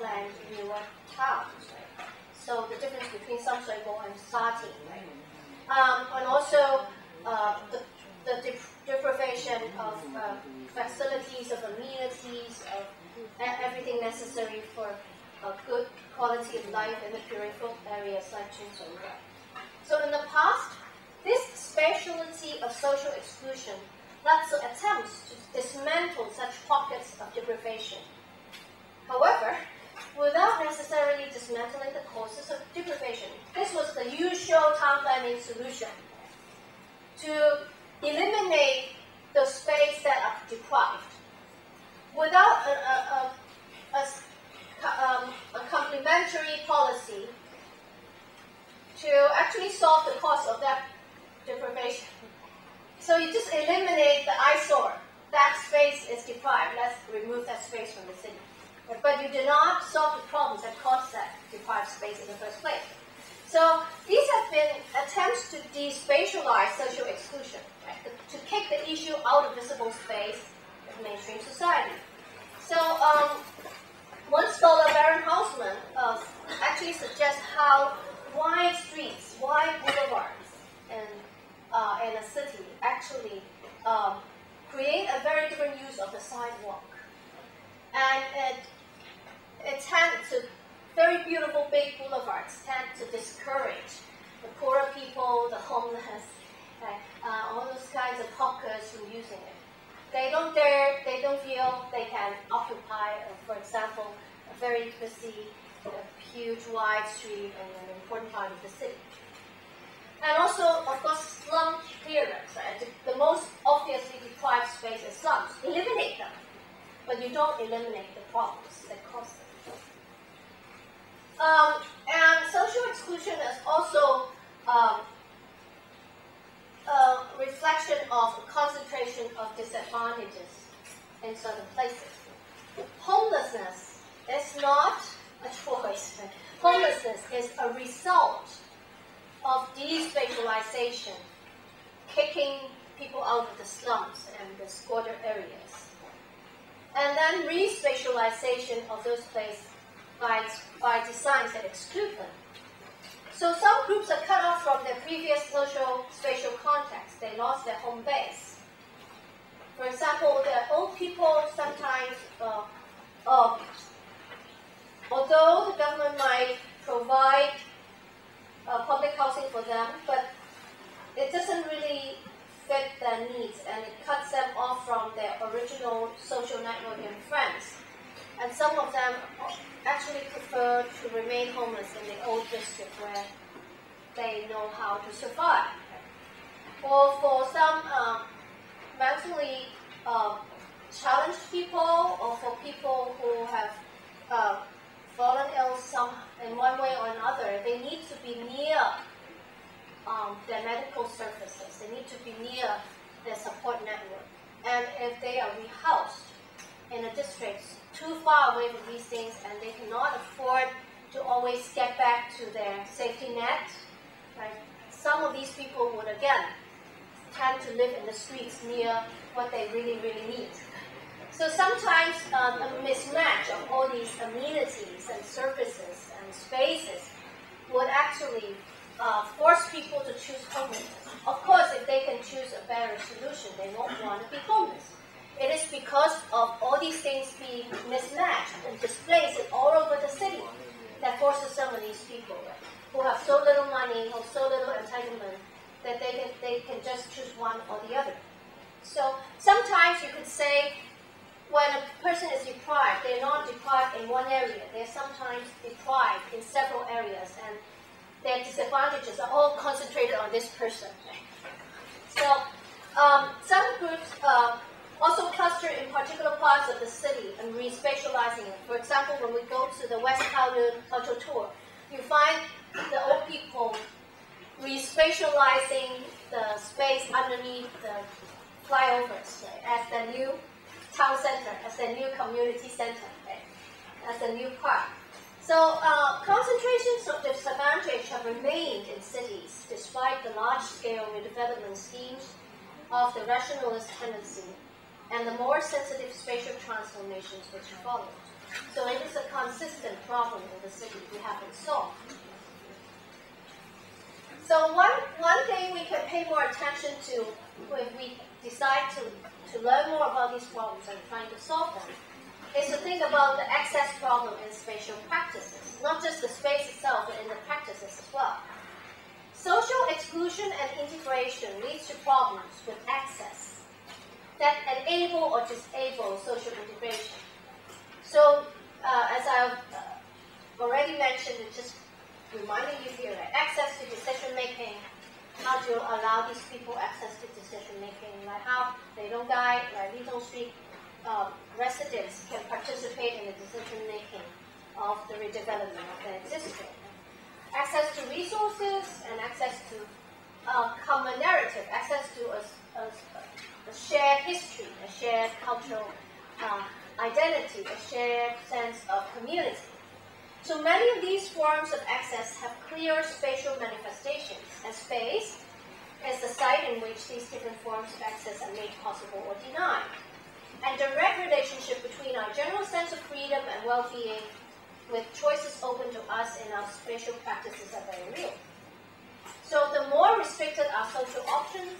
planned newer towns. Right? So the difference between Samsui-go and Sati, right? And also the deprivation of facilities, of amenities, of everything necessary for a good quality of life in the peripheral areas like Chinsong-gu. So in the past, this specialty of social exclusion led to attempts to dismantle such pockets of deprivation. However, without necessarily dismantling the causes of deprivation, this was the usual town planning solution to eliminate the space that are deprived without a complementary policy to actually solve the cause of that deprivation. So you just eliminate the eyesore. That space is deprived. Let's remove that space from the city. But you do not solve the problems that caused that deprived space in the first place. So these have been attempts to despatialize social exclusion, right? To kick the issue out of visible space of mainstream society. So one scholar, Baron Hausmann, actually suggests how wide streets, wide boulevards in a city actually create a very different use of the sidewalk. And it tends to, very beautiful big boulevards tend to discourage the poorer people, the homeless, all those kinds of hawkers from using it. They don't feel they can occupy, for example, a very busy, huge, wide street in an important part of the city. And also, of course, slum clearance. Right? The most obviously deprived space is slums. Eliminate them, but you don't eliminate the problems that cause them. And social exclusion is also a reflection of the concentration of disadvantages in certain places. Homelessness is not a choice. Homelessness is a result of despatialization, kicking people out of the slums and the squatter areas. And then respatialization of those places by designs that exclude them. So some groups are cut off from their previous social spatial context. They lost their home base. For example, the old people sometimes, although the government might provide public housing for them, but it doesn't really fit their needs, and it cuts them off from their original social network and friends. And some of them actually prefer to remain homeless in the old district where they know how to survive. Or for some mentally challenged people, or for people who have fallen ill in one way or another, they need to be near their medical services. They need to be near their support network. And if they are rehoused in a district too far away from these things, and they cannot afford to always get back to their safety net, right? Some of these people would again tend to live in the streets near what they really, really need. So sometimes a mismatch of all these amenities and services and spaces would actually force people to choose homelessness. Of course, if they can choose a better solution, they won't want to be homeless. It is because of all these things being mismatched and displaced all over the city that forces some of these people, right, who have so little money or so little entitlement that they can just choose one or the other. So sometimes you could say when a person is deprived, they're not deprived in one area. They're sometimes deprived in several areas, and their disadvantages are all concentrated on this person. Right? So some groups also cluster in particular parts of the city and respatializing it. For example, when we go to the West Kowloon cultural tour, you find the old people respatializing the space underneath the flyovers, right, as the new town center, as the new community center, right, as the new park. So concentrations of disadvantage have remained in cities despite the large-scale redevelopment schemes of the rationalist tendency and the more sensitive spatial transformations which followed. So it is a persistent problem in the city we haven't solved. So one thing we can pay more attention to when we decide to learn more about these problems and trying to solve them is to think about the access problem in spatial practices, not just the space itself, but in the practices as well. Social exclusion and integration leads to problems with access that enable or disable social integration. So, as I've already mentioned, it's just reminding you here, right? Access to decision making, how to allow these people access to decision making, like how Leidong Gai, like Litung Street residents can participate in the decision making of the redevelopment of their district. Access to resources and access to common narrative, access to a shared history, a shared cultural identity, a shared sense of community. So many of these forms of access have clear spatial manifestations, and space is the site in which these different forms of access are made possible or denied. And direct relationship between our general sense of freedom and well-being with choices open to us in our spatial practices are very real. So the more restricted our social options,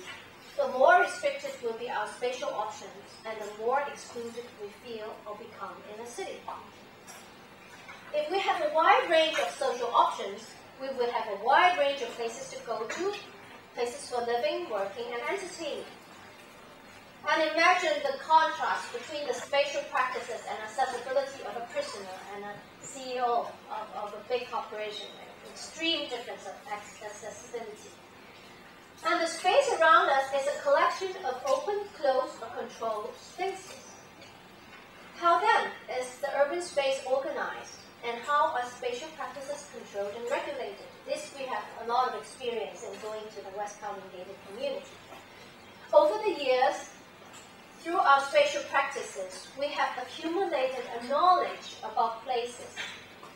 the more restricted will be our spatial options, and the more excluded we feel or become in a city. If we have a wide range of social options, we would have a wide range of places to go to, places for living, working, and entertaining. And imagine the contrast between the spatial practices and accessibility of a prisoner and a CEO of a big corporation. Extreme difference of accessibility. And the space around us is a collection of open, closed, or controlled spaces. How then is the urban space organized? And how are spatial practices controlled and regulated? This we have a lot of experience in going to the West Kowloon gated community. Over the years, through our spatial practices, we have accumulated a knowledge about places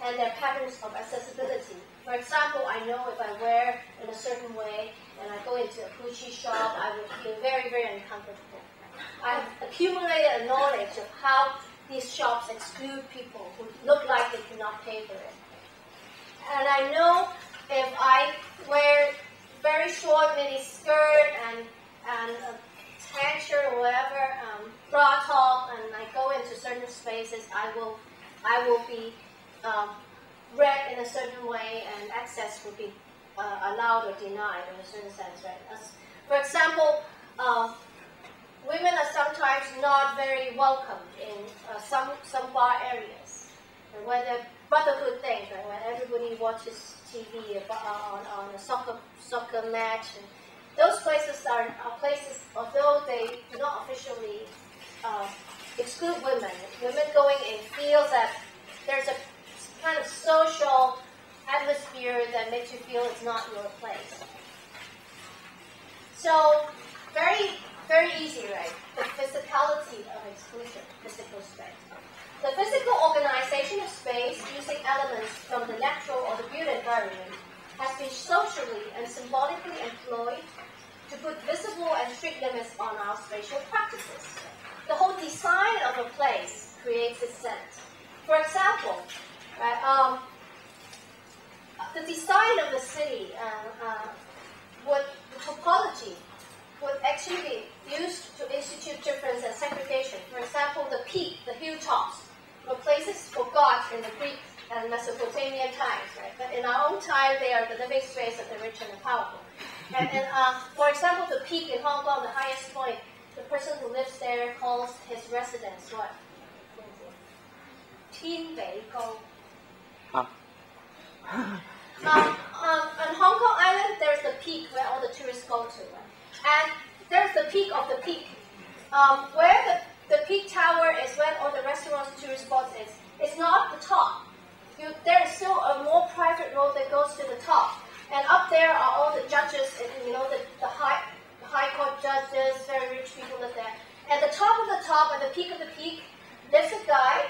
and their patterns of accessibility. For example, I know if I wear in a certain way and I go into a Gucci shop, I will feel very, very uncomfortable. I've accumulated a knowledge of how these shops exclude people who look like they cannot pay for it. And I know if I wear very short mini skirt and a tan shirt or whatever, bra top, and I go into certain spaces, I will be read in a certain way, and access will be allowed or denied in a certain sense, right? For example, women are sometimes not very welcome in some bar areas, where the brotherhood thing, right, where everybody watches TV on a soccer match. And those places are places, although they do not officially exclude women. Women going in feels that there's a kind of social atmosphere that makes you feel it's not your place. So very, very easy, right? The physicality of exclusion, physical space. The physical organization of space using elements from the natural or the built environment has been socially and symbolically employed to put visible and strict limits on our spatial practices. The whole design of a place creates its sense. For example, right, the design of the city, the topology, would actually be used to institute difference and segregation. For example, the peak, the hilltops, were places forgot in the Greek and Mesopotamian times, right? But in our own time, they are the living space of the rich and the powerful. And for example, the peak in Hong Kong, the highest point, the person who lives there calls his residence what? Tianbei-gou. On Hong Kong Island, there's the peak where all the tourists go to. Right? And there's the peak of the peak. Where the peak tower is where all the restaurants and tourist spots is. It's not the top. There is still a more private road that goes to the top. And up there are all the judges, and the high court judges, very rich people live there. At the top of the top, at the peak of the peak, lives a guy